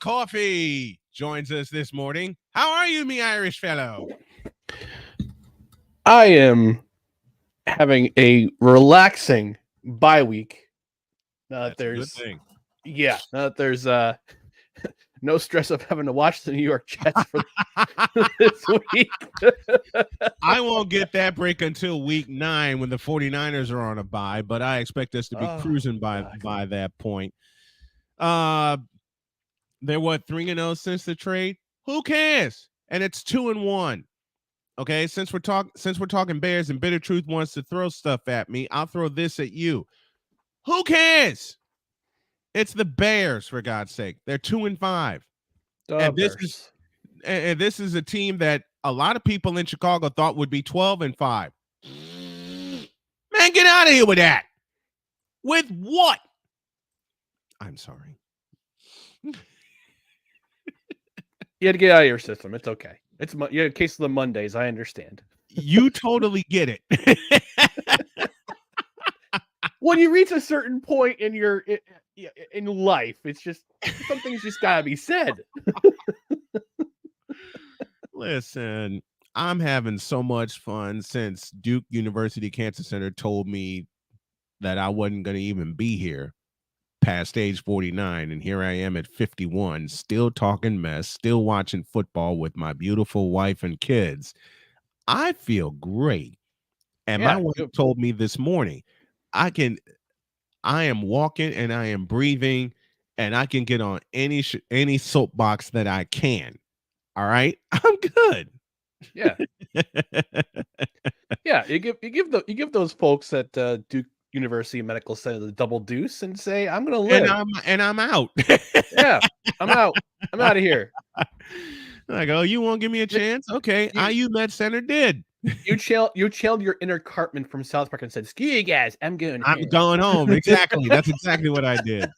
McCarthy joins us this morning. How are you, me Irish fellow? I am having a relaxing bye week. That's a good thing. Yeah, now that there's no stress of having to watch the New York Jets for this week. I won't get that break until week 9 when the 49ers are on a bye, but I expect us to be cruising by that point. They're 3-0 since the trade. Who cares? And it's 2-1. Okay, since we're talking Bears and Bitter Truth wants to throw stuff at me, I'll throw this at you. Who cares? It's the Bears, for God's sake. They're 2-5. And this is a team that a lot of people in Chicago thought would be 12-5. Man, get out of here with that. With what? I'm sorry. You had to get out of your system. It's okay. It's a case of the Mondays. I understand. You totally get it. When you reach a certain point in your in life, it's just something's just gotta be said. Listen, I'm having so much fun since Duke University Cancer Center told me that I wasn't going to even be here past age 49, and here I am at 51, still talking mess, still watching football with my beautiful wife and kids. I feel great. And my wife told me this morning, I am walking and I am breathing and I can get on any soapbox that I can. All right. I'm good. Yeah. Yeah. You give those folks at Duke University Medical Center the double deuce and say, I'm going to live. And I'm out. Yeah. I'm out. I'm out of here. I go, you won't give me a chance? Okay. IU Med Center did. You channeled your inner Cartman from South Park and said, "Screw you guys, I'm going home." Exactly. That's exactly what I did.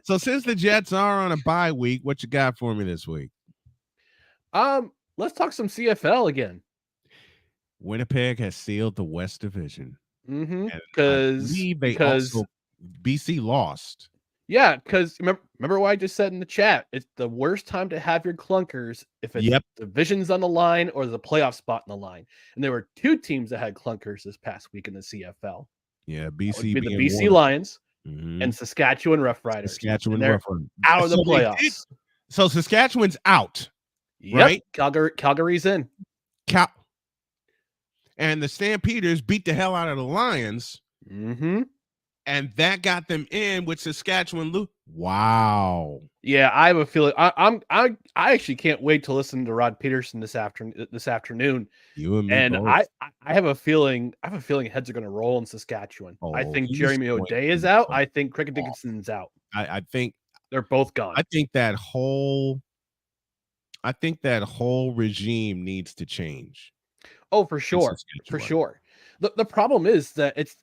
So since the Jets are on a bye week, what you got for me this week? Let's talk some CFL again. Winnipeg has sealed the West Division. Because BC lost. Yeah, because remember what I just said in the chat. It's the worst time to have your clunkers if it's divisions on the line or the playoff spot on the line. And there were 2 teams that had clunkers this past week in the CFL. Yeah, BC the BC Lions and Saskatchewan Roughriders. Roughriders out of the playoffs. So Saskatchewan's out. Yep. Right? Calgary's in. And the Stampeders beat the hell out of the Lions. And that got them in with Saskatchewan. Wow. Yeah, I have a feeling. I actually can't wait to listen to Rod Peterson this afternoon. You and me and both. I have a feeling. Heads are going to roll in Saskatchewan. I think Jeremy O'Day is out. I think Craig Dickenson out. I think they're both gone. I think that whole regime needs to change. Oh, for sure, for sure. The problem is that it's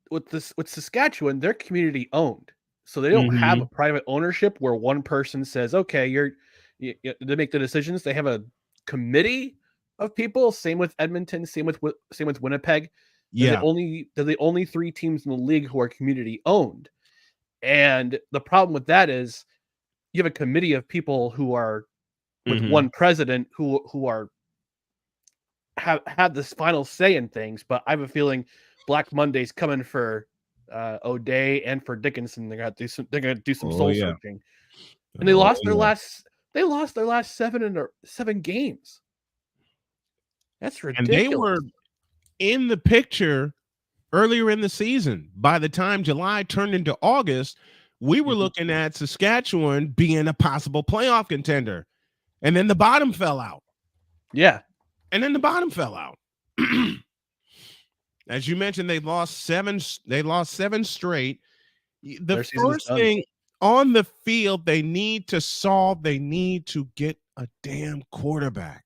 with Saskatchewan, they're community owned, so they don't have a private ownership where one person says, "Okay, they make the decisions." They have a committee of people. Same with Edmonton. Same with Winnipeg. Yeah, they're the only 3 teams in the league who are community owned, and the problem with that is you have a committee of people who are with one president who are have this final say in things. But I have a feeling Black Monday's coming for O'Day and for Dickinson. They're gonna do some soul searching, and they lost their last 7 games. That's ridiculous. And they were in the picture earlier in the season. By the time July turned into August, we were looking at Saskatchewan being a possible playoff contender, and then the bottom fell out. Yeah, and then the bottom fell out. As you mentioned, they lost 7 straight. The first thing on the field they need to solve, they need to get a damn quarterback.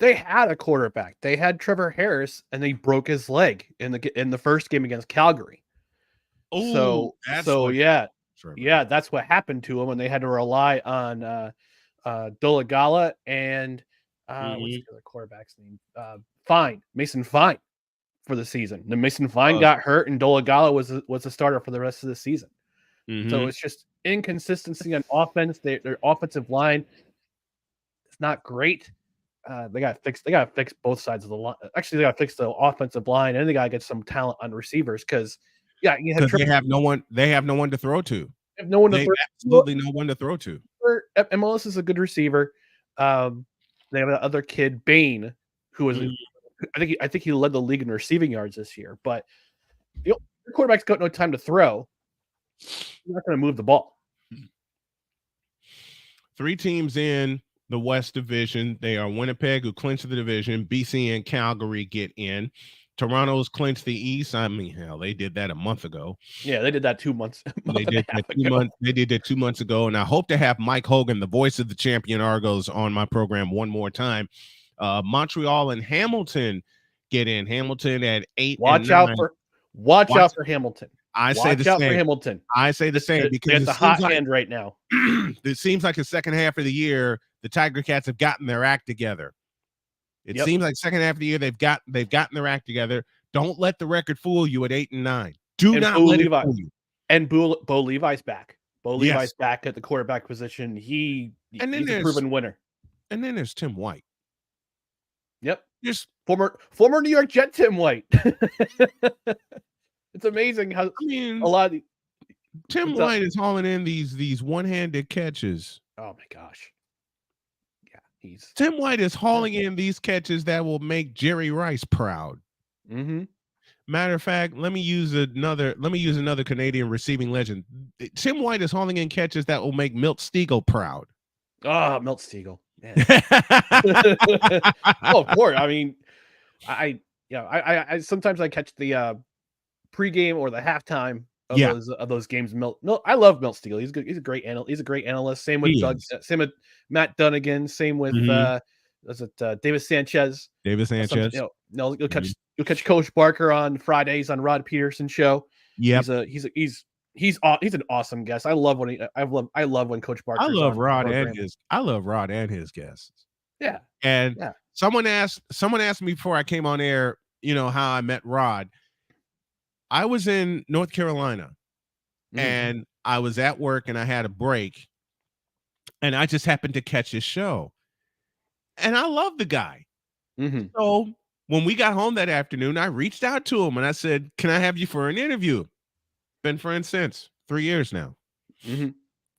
They had a quarterback. They had Trevor Harris, and they broke his leg in the first game against Calgary. Oh, that's what happened to him, and they had to rely on Dolagala and what's the other quarterback's name? Mason Fine. For the season. The Mason Fine got hurt, and Dolagala was the starter for the rest of the season. So it's just inconsistency on offense. Their offensive line is not great. They got to fix both sides of the line. Actually, they got to fix the offensive line, and they got to get some talent on receivers because they have no one. They have no one to throw to. No one to throw. Absolutely no one to throw to. MLS is a good receiver. They have that other kid, Bain, who was I think he led the league in receiving yards this year. But the quarterback's got no time to throw. You're not going to move the ball. 3 teams in the West Division. They are Winnipeg, who clinched the division. BC and Calgary get in. Toronto's clinched the East. I mean, hell, they did that a month ago. Yeah, they did that 2 months. They did that 2 months ago, and I hope to have Mike Hogan, the voice of the champion Argos, on my program one more time. Montreal and Hamilton get in. Hamilton at 8. Watch out for Hamilton. I say the same. For Hamilton. I say the same because it's a hot hand right now. It seems like the second half of the year, the Tiger Cats have gotten their act together. It seems like second half of the year they've gotten their act together. Don't let the record fool you at 8 and 9. Do not let it fool you. And Bo Levi's back. Levi's back at the quarterback position. He's a proven winner. And then there's Tim White. Yep. Just former New York Jet Tim White. It's amazing how a lot of Tim White is hauling in these one-handed catches. Oh my gosh. Yeah, Tim White is hauling in these catches that will make Jerry Rice proud. Mm-hmm. Matter of fact, let me use another Canadian receiving legend. Tim White is hauling in catches that will make Milt Stegall proud. Oh, Milt Stegall. Oh, of course. I mean, I sometimes I catch the pregame or the halftime of those games. I love Milt Stegall. He's good. He's a great analyst. Same with Doug. Same with Matt Dunnigan. Same with David Sanchez. You'll catch Coach Barker on Fridays on Rod Peterson's show. Yeah, he's an awesome guest. I love when Coach Barker. I love Rod and his guests. Yeah, someone asked me before I came on air, how I met Rod. I was in North Carolina and I was at work and I had a break and I just happened to catch his show and I love the guy. So when we got home that afternoon, I reached out to him and I said, "Can I have you for an interview?" Been friends since 3 years now.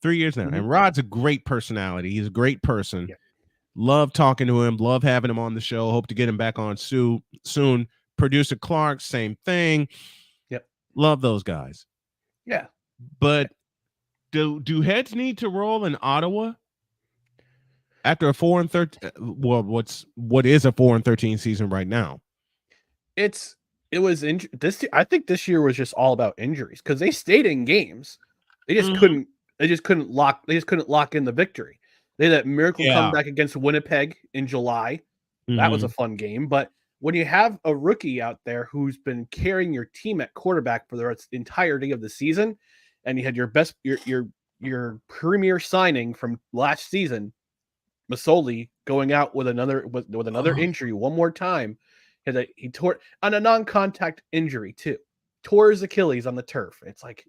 3 years now. And Rod's a great personality. He's a great person. Yeah. Love talking to him. Love having him on the show. Hope to get him back on soon. Producer Clark, same thing. Yep. Love those guys. Yeah. But do heads need to roll in Ottawa after a 4-13? Well, what is a 4-13 season right now? I think this year was just all about injuries because they stayed in games. They just couldn't lock in the victory. They had that miracle comeback against Winnipeg in July. That was a fun game. But when you have a rookie out there who's been carrying your team at quarterback for the entirety of the season, and you had your premier signing from last season, Masoli, going out with another injury one more time. He tore on a non-contact injury too. Tore his Achilles on the turf. It's like,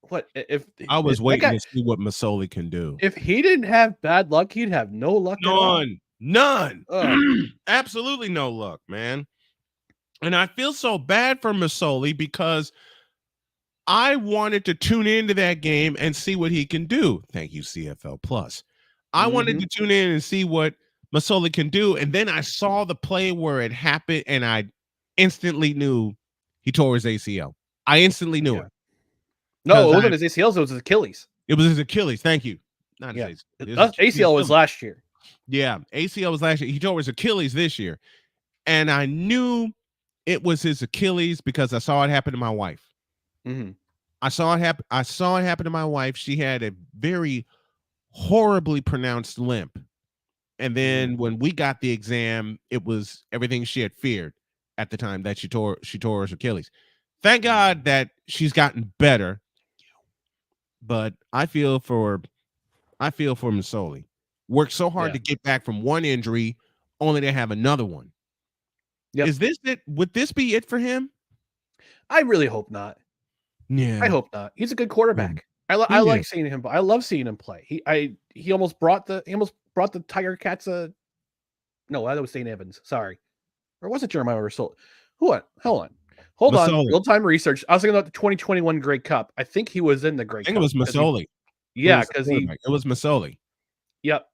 what if I was waiting to see what Masoli can do? If he didn't have bad luck, he'd have no luck. None. Absolutely no luck, man. And I feel so bad for Masoli because I wanted to tune into that game and see what he can do. Thank you, CFL Plus. I wanted to tune in and see what Masoli can do, and then I saw the play where it happened, and I instantly knew he tore his ACL. I instantly knew it. No, it wasn't his ACL; it was his Achilles. It was his Achilles. Thank you. Not his ACL was last year. Yeah, ACL was last year. He tore his Achilles this year, and I knew it was his Achilles because I saw it happen to my wife. I saw it happen to my wife. She had a very horribly pronounced limp. And then when we got the exam, it was everything she had feared at the time that she tore her Achilles. Thank God that she's gotten better. But I feel for Masoli. Worked so hard to get back from one injury, only to have another one. Yep. Is this it? Would this be it for him? I really hope not. Yeah, I hope not. He's a good quarterback. I like seeing him. I love seeing him play. He almost brought the Tiger Cats no, that was St. Evans. Sorry. Or was it Jeremiah Russell? What? Hold on. Real time research. I was thinking about the 2021 Grey Cup. I think he was in the Grey Cup. I think it was Masoli. Yeah, because it was Masoli. Yep.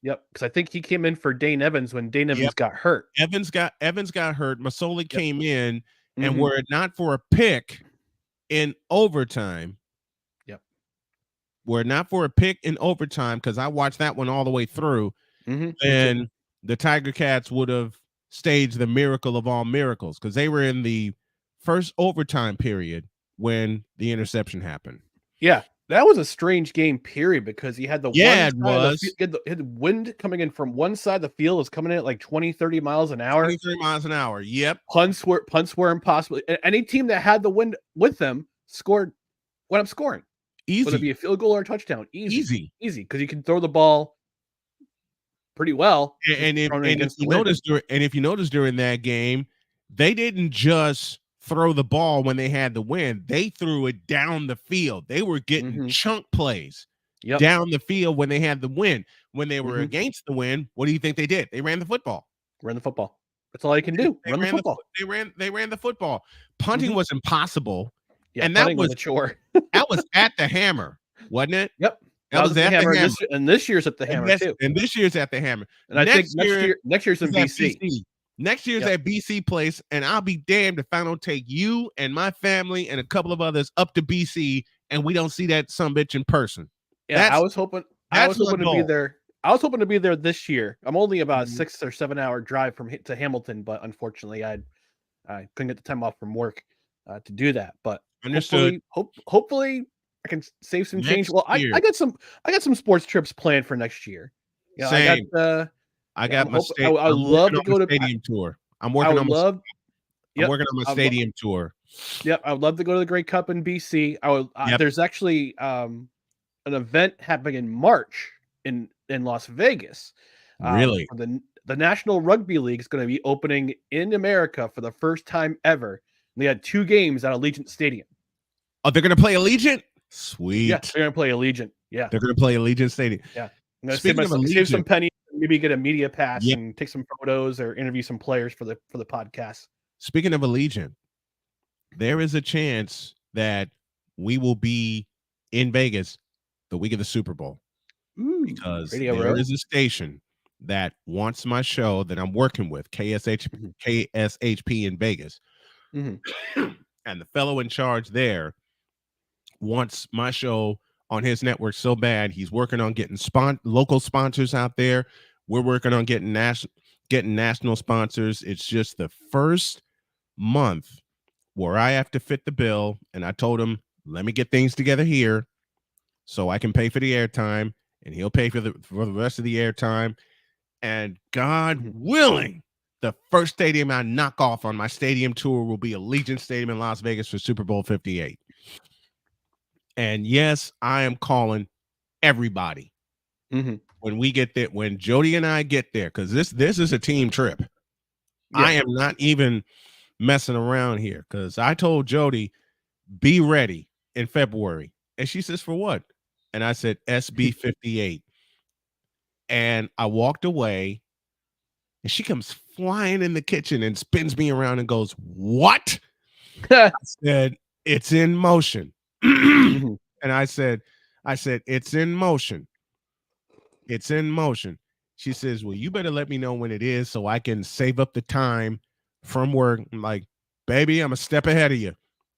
Because I think he came in for Dane Evans when Dane Evans got hurt. Evans got hurt. Masoli came in, and were it not for a pick in overtime. Were it not for a pick in overtime, because I watched that one all the way through, then the Tiger Cats would have staged the miracle of all miracles, because they were in the first overtime period when the interception happened. Yeah, that was a strange game period, because you had the wind coming in from one side of the field was coming in at like 20-30 miles an hour. 23 miles an hour. Yep. Punts were impossible. Any team that had the wind with them wound up scoring. Easy. Whether it be a field goal or a touchdown. Easy, because you can throw the ball pretty well. And if you notice during that game, they didn't just throw the ball when they had the wind. They threw it down the field. They were getting chunk plays down the field when they had the wind. When they were against the wind, what do you think they did? They ran the football. That's all they can do. Run the football. They ran the football. Punting was impossible. Yeah, and that was a chore. That was at the Hammer, wasn't it? Yep. That was at the Hammer. And this year's at the Hammer too. And this year's at the Hammer. And I think next year's in BC. Next year's at BC Place, and I'll be damned if I don't take you and my family and a couple of others up to BC, and we don't see that sumbitch in person. Yeah, I was hoping to be there. I was hoping to be there this year. I'm only about a 6 or 7 hour drive to Hamilton, but unfortunately, I couldn't get the time off from work to do that. But understood. Hopefully, I can save some change. Well, I got some sports trips planned for next year. Yeah, same. I got my stadium. I love to go to stadium tour. I'm working on my stadium tour. Yep, I would love to go to the Grey Cup in BC. There's actually an event happening in March in Las Vegas. Really? The National Rugby League is going to be opening in America for the first time ever. They had 2 games at Allegiant Stadium. Oh, they're going to play Allegiant? Sweet. Yeah, they're going to play Allegiant. Yeah. They're going to play Allegiant Stadium. Yeah. I'm going to save some pennies, maybe get a media pass and take some photos or interview some players for the podcast. Speaking of Allegiant, there is a chance that we will be in Vegas the week of the Super Bowl. Because there is a station that wants my show that I'm working with, KSHP in Vegas. And the fellow in charge there wants my show on his network so bad. He's working on getting local sponsors out there. We're working on getting national sponsors. It's just the first month where I have to fit the bill. And I told him, let me get things together here so I can pay for the airtime, and he'll pay for the rest of the airtime. And God willing, the first stadium I knock off on my stadium tour will be Allegiant Stadium in Las Vegas for Super Bowl 58. And yes, I am calling everybody when we get there, when Jody and I get there, because this is a team trip. Yeah. I am not even messing around here, because I told Jody, be ready in February. And she says, for what? And I said, SB 58. And I walked away, and she comes flying in the kitchen and spins me around and goes, what? I said, it's in motion. And I said, it's in motion. It's in motion. She says, well, you better let me know when it is so I can save up the time from work. I'm like, baby, I'm a step ahead of you,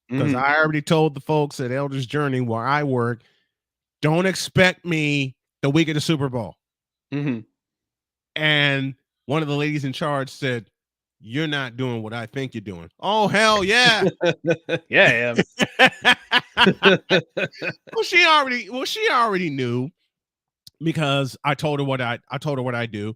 because I already told the folks at Elders Journey where I work, don't expect me the week of the Super Bowl. And one of the ladies in charge said, you're not doing what I think you're doing. Oh, hell yeah. Yeah, I am. Well, she already knew, because I told her what I do.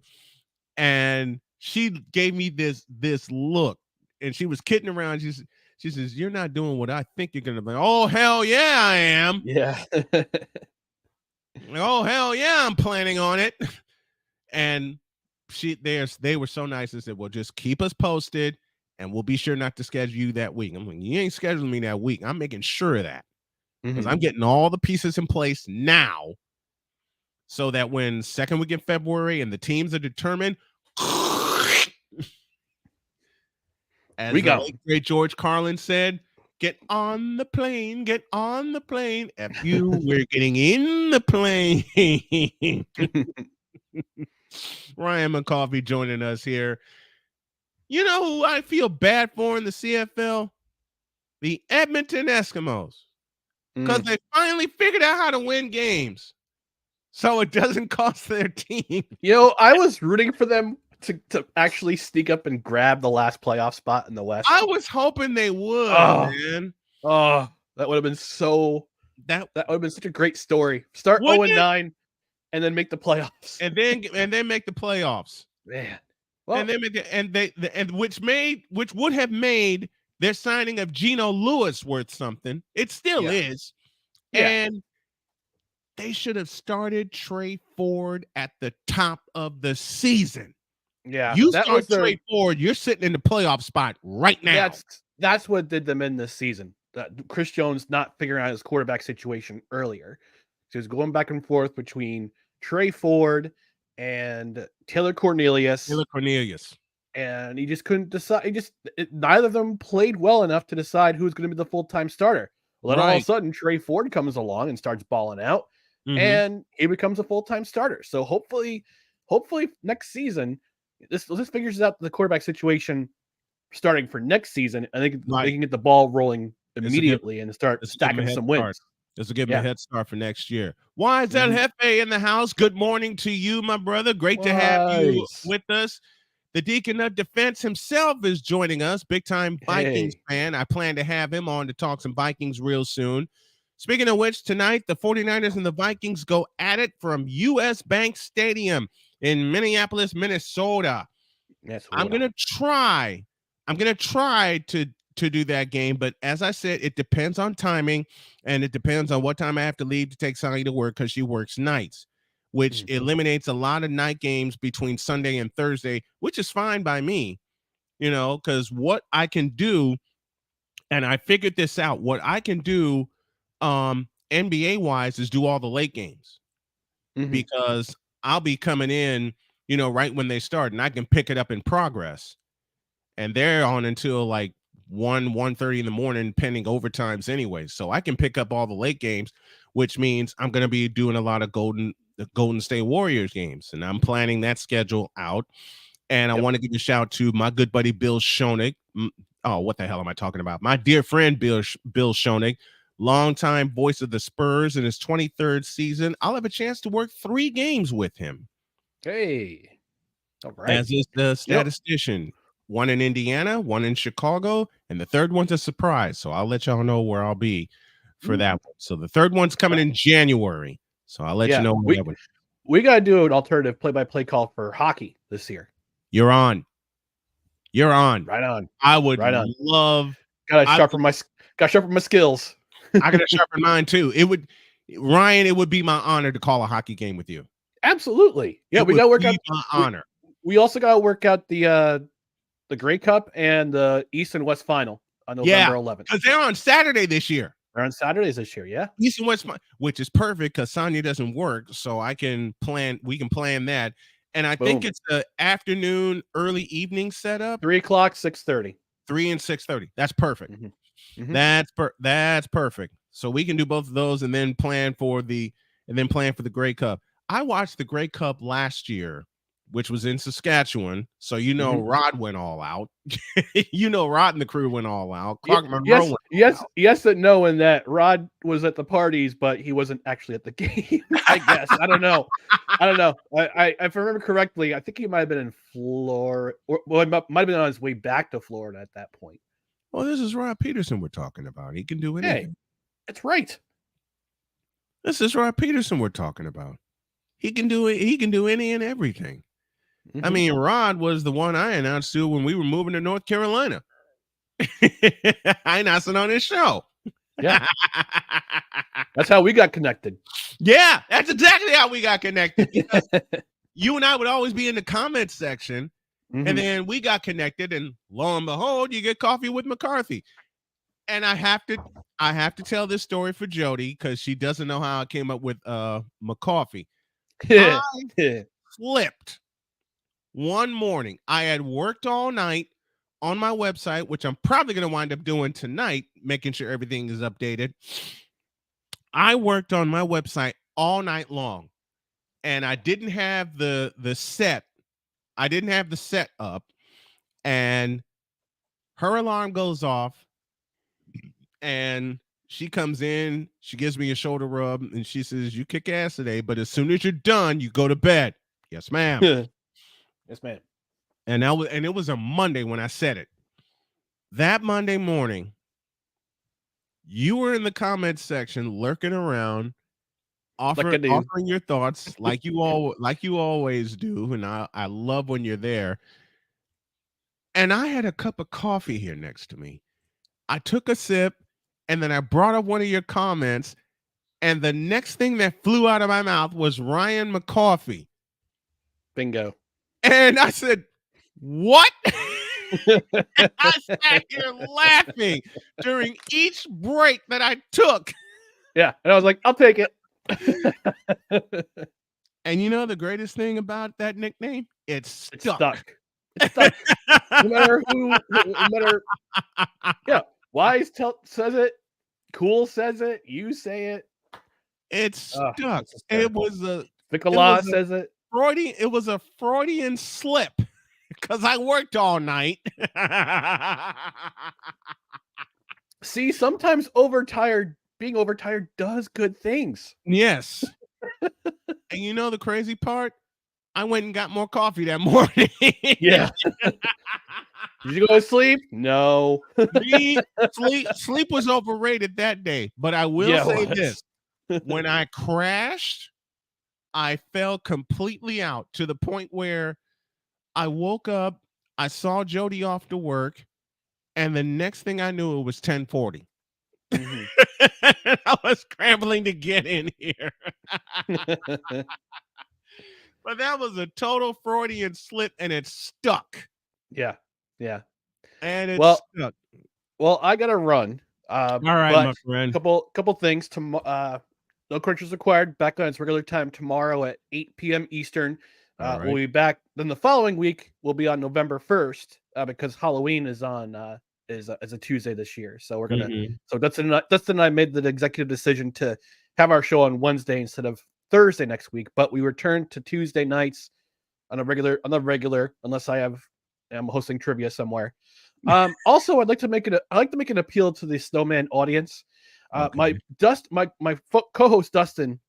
And she gave me this look, and she was kidding around. She says, you're not doing what I think you're going to be. Oh, hell yeah, I am. Yeah. Oh, hell yeah, I'm planning on it. And they were so nice and said, well, just keep us posted, and we'll be sure not to schedule you that week. I'm like, you ain't scheduling me that week. I'm making sure of that because I'm getting all the pieces in place now so that when second week in February and the teams are determined, as the late great George Carlin said, get on the plane, get on the plane. F you, we're getting in the plane. Ryan McCarthy joining us here. You know who I feel bad for in the CFL? The Edmonton Eskimos. Because they finally figured out how to win games. So it doesn't cost their team. You know, I was rooting for them to actually sneak up and grab the last playoff spot in the West. I was hoping they would, man. Oh, that would have been that would have been such a great story. Start 0-9 and then make the playoffs. And then make the playoffs. Man. Well, and then which would have made their signing of Geno Lewis worth something. It still is. Yeah. And they should have started Trey Ford at the top of the season. Yeah. You start Trey Ford, you're sitting in the playoff spot right now. That's what did them in this season. Chris Jones not figuring out his quarterback situation earlier. So he's going back and forth between Trey Ford and Taylor Cornelius. And he just couldn't decide. Neither of them played well enough to decide who's going to be the full-time starter. Well, then all of a sudden, Trey Ford comes along and starts balling out, and he becomes a full-time starter. So hopefully next season, this figures out the quarterback situation starting for next season. I think they can get the ball rolling immediately and start stacking some wins. This will give him a head start for next year. Why is that Jefe in the house? Good morning to you, my brother. Great to have you with us. The Deacon of Defense himself is joining us. Big-time Vikings fan. I plan to have him on to talk some Vikings real soon. Speaking of which, tonight, the 49ers and the Vikings go at it from U.S. Bank Stadium in Minneapolis, Minnesota. I'm going to try to do that game, but as I said, it depends on timing, and it depends on what time I have to leave to take Sally to work because she works nights, which eliminates a lot of night games between Sunday and Thursday, which is fine by me, because what I can do, and I figured this out, what I can do NBA-wise is do all the late games because I'll be coming in, right when they start, and I can pick it up in progress, and they're on until like 1:30 in the morning, pending overtimes anyway. So I can pick up all the late games, which means I'm going to be doing a lot of Golden State Warriors games, and I'm planning that schedule out. And I want to give a shout to my good buddy Bill Schoenig. Oh, what the hell am I talking about? My dear friend Bill Schoenig, longtime voice of the Spurs in his 23rd season. I'll have a chance to work 3 games with him. Hey, all right. As is the statistician. One in Indiana, one in Chicago, and the third one's a surprise. So I'll let y'all know where I'll be for that one. So the third one's coming in January. So I'll let you know. We got to do an alternative play-by-play call for hockey this year. You're on. Right on. I would love. Gotta sharpen my skills. I gotta sharpen mine too. It would be my honor to call a hockey game with you. Absolutely. Yeah, we gotta work out my honor. We also gotta work out the Grey Cup and the East and West Final on November 11th. Because they're on Saturday this year. They're on Saturdays this year, yeah. East and West, which is perfect because Sonya doesn't work, so we can plan that. And I think it's the afternoon, early evening setup. 3 o'clock, 6:30. 3 and 6:30. That's perfect. That's perfect. So we can do both of those and then plan for the Grey Cup. I watched the Grey Cup last year, which was in Saskatchewan. So, Rod went all out. Rod and the crew went all out. Clark Monroe yes and no, in that Rod was at the parties, but he wasn't actually at the game, I guess. I don't know. If I remember correctly, I think he might have been in Florida, or he might have been on his way back to Florida at that point. Well, this is Rod Peterson we're talking about. He can do anything. Hey, that's right. This is Rod Peterson we're talking about. He can do it. He can do any and everything. I mean, Rod was the one I announced to when we were moving to North Carolina. I announced it on his show. Yeah. That's how we got connected. Yeah, that's exactly how we got connected. You and I would always be in the comments section, And then we got connected, and lo and behold, you get coffee with McCarthy. And I have to tell this story for Jody because she doesn't know how I came up with McCarthy. I flipped one morning. I had worked all night on my website, which I'm probably going to wind up doing tonight, making sure everything is updated. I worked on my website all night long, and I didn't have the set. I didn't have the set up, and her alarm goes off, and she comes in. She gives me a shoulder rub, and she says, "You kick ass today, but as soon as you're done, you go to bed." Yes, ma'am. Yes, ma'am. And it was a Monday when I said it. That Monday morning, you were in the comments section lurking around, offering your thoughts like you always do, and I love when you're there. And I had a cup of coffee here next to me. I took a sip, and then I brought up one of your comments, and the next thing that flew out of my mouth was Ryan McCarthy. Bingo. And I said, "What?" I sat here laughing during each break that I took. Yeah, and I was like, "I'll take it." And you know the greatest thing about that nickname? It's stuck. It's stuck. No matter who, no matter. Yeah, Wise says it. Cool says it. You say it. It's stuck. It was a Nicola says it. Freudian. It was a Freudian slip because I worked all night. See, sometimes being overtired does good things. Yes. And you know the crazy part? I went and got more coffee that morning. Yeah. Did you go to sleep? No. Sleep was overrated that day. But I will say this. When I crashed, I fell completely out to the point where I woke up, I saw Jody off to work, and the next thing I knew, it was 10:40. I was scrambling to get in here. But that was a total Freudian slip, and it stuck. Yeah. And it stuck. Well, I gotta run. All right, my friend. Couple things. No corrections required. Back on its regular time tomorrow at 8 p.m. Eastern. Right. We'll be back. Then the following week will be on November 1st because Halloween is on is a Tuesday this year. So we're gonna. So Dustin and I made the executive decision to have our show on Wednesday instead of Thursday next week. But we return to Tuesday nights on the regular, unless I'm hosting trivia somewhere. Also, I'd like to make an appeal to the Snowman audience. My co-host Dustin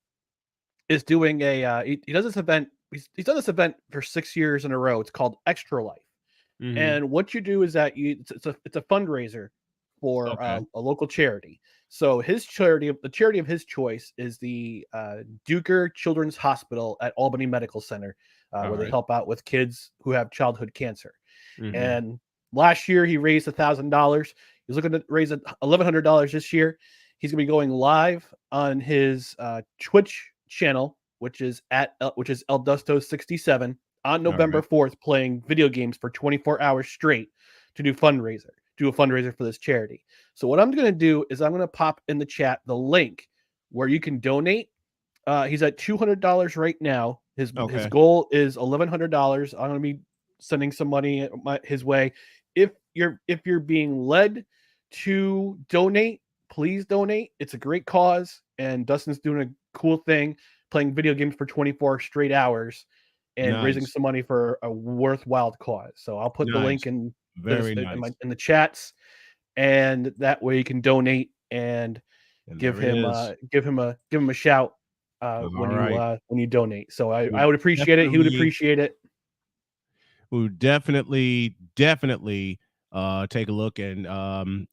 is doing he does this event. He's done this event for 6 years in a row. It's called Extra Life. And what you do is that it's a fundraiser for a local charity. So the charity of his choice is the Duker Children's Hospital at Albany Medical Center, where they help out with kids who have childhood cancer. And last year he raised $1,000. He's looking to raise $1,100 this year. He's going to be going live on his Twitch channel, which is ElDusto67 on November 4th, playing video games for 24 hours straight to do a fundraiser for this charity. So what I'm going to do is I'm going to pop in the chat the link where you can donate. He's at $200 right now. His goal is $1,100. I'm going to be sending some money his way. If you're being led to donate, please donate. It's a great cause, and Dustin's doing a cool thing, playing video games for 24 straight hours and raising some money for a worthwhile cause. So I'll put the link in the chats, and that way you can donate and give him a shout when you donate. So I would appreciate it. He would appreciate it. We would definitely take a look, and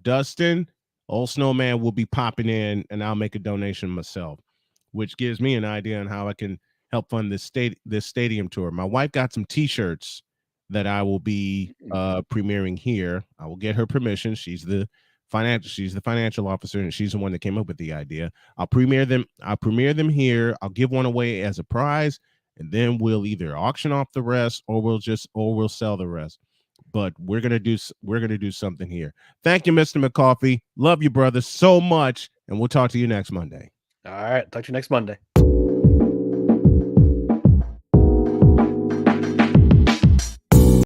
Dustin, old Snowman, will be popping in, and I'll make a donation myself, which gives me an idea on how I can help fund this stadium tour. My wife got some T-shirts that I will be premiering here. I will get her permission. She's the financial officer, and she's the one that came up with the idea. I'll premiere them here. I'll give one away as a prize, and then we'll either auction off the rest or we'll sell the rest. But we're gonna do something here. Thank you, Mr. McCarthy. Love you, brother, so much, and we'll talk to you next Monday. All right, talk to you next Monday.